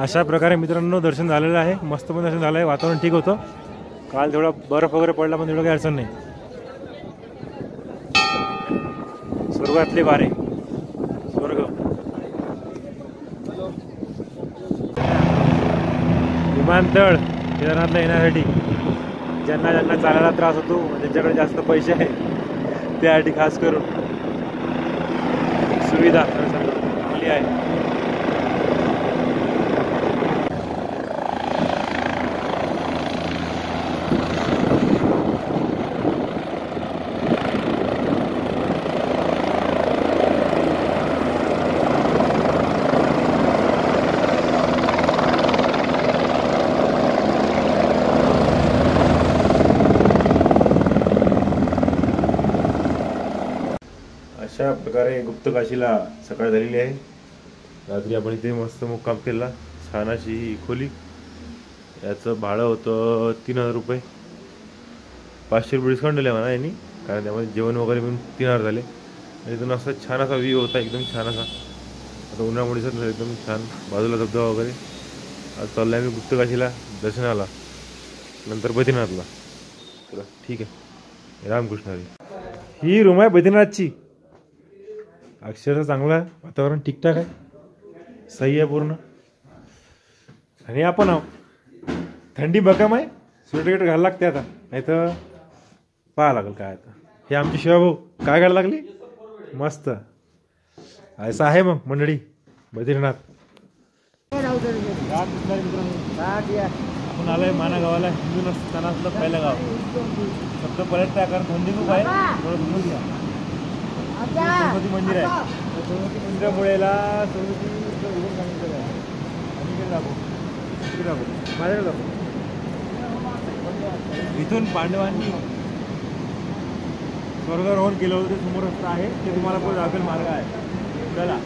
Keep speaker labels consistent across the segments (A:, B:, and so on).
A: अशा प्रकारे मित्रांनो दर्शन झालेलं आहे, मस्त पण दर्शन झालं आहे. वातावरण ठीक होतं, काल थोडा बर्फ वगैरे पडला पण तेवढं काही अडचण नाही. स्वर्गातले वारे, स्वर्ग. विमानतळ केदारनाथला येण्यासाठी ज्यांना ज्यांना चालायला त्रास होतो, ज्यांच्याकडे जास्त पैसे आहे त्यासाठी खास करून सुविधा चांगली आहे. अशा प्रकारे गुप्तकाशीला सकाळ झालेली आहे. रात्री आपण इथे मस्त मुक्काम केला. छान अशी खोली. याचं भाडं होतं 3000 रुपये. 500 रुपये डिस्काउंट दिले म्हणा यांनी, कारण त्यामध्ये जेवण वगैरे मिळून 3000 झाले. आणि इथून असा छान असा व्ह्यू होता, एकदम छान असा. आता उन्हामुळे दिसत नाही, एकदम छान बाजूला धबधबा वगैरे. आज चाललो आम्ही गुप्तकाशीला दर्शनाला, नंतर बद्रीनाथला. चला ठीक आहे, रामकृष्ण हरी. ही रूम आहे बद्रीनाथची. अक्षरशः चांगलं आहे, वातावरण ठीकठाक आहे, सही आहे पूर्ण. आणि आपण थंडी बकाम आहे, स्वेटर घालायला लागते आता, नाही तर पाहा लागेल काय. आता हे आमची शिवाभाऊ काय घालायला लागली, मस्त असं आहे. मग मंडळी बद्रीनाथ आपण आलोय माना गावाला. हिंदू स्थानातलं पहिलं गाव. फक्त पर्यटक आहे, कारण थंडी खूप आहे. थोडं समजून घ्या. सरस्वती मंदिर आहे, सरस्वती मंदिरामुळे सांगितलं आहे. आणि इकडे दाखवू, इकडे दाखवू, माझ्याकडे दाखवू. इथून पांडवांनी स्वर्गारोहण केलं होतं, ते समोर रस्ता आहे, ते तुम्हाला पुढे दाखवेल मार्ग आहे. चला.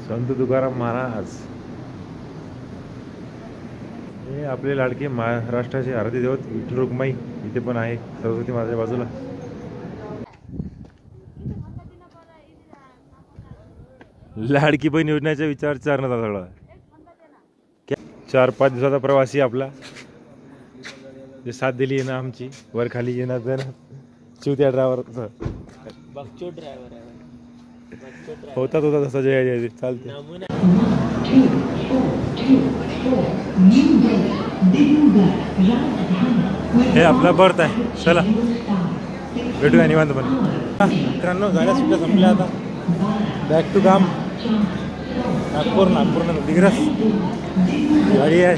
A: संत तुकाराम महाराज हे आपले लाडके महाराष्ट्राचे आराध्य दैवत विठ्ठल रुक्माई इथे पण आहे, सरस्वती मातेच्या बाजूला. लाडकी बहीण योजनेचा विचार करण्यात आला. 4-5 दिवसाचा प्रवासी आपला जे साथ दिली आहे ना आमची, वर खाली येणार जाणार. चिवत्या ड्रायव्हरचा
B: बकचोद ड्रायव्हर आहे.
A: होता तसा जय चालते. हे आपला बर्थ आहे. चला भेटूया निवांतपणे. मित्रांनो गाड्या सुद्धा संपल्या आता. बॅक टू काम. नागपूर दिग्रस गाडी आहे.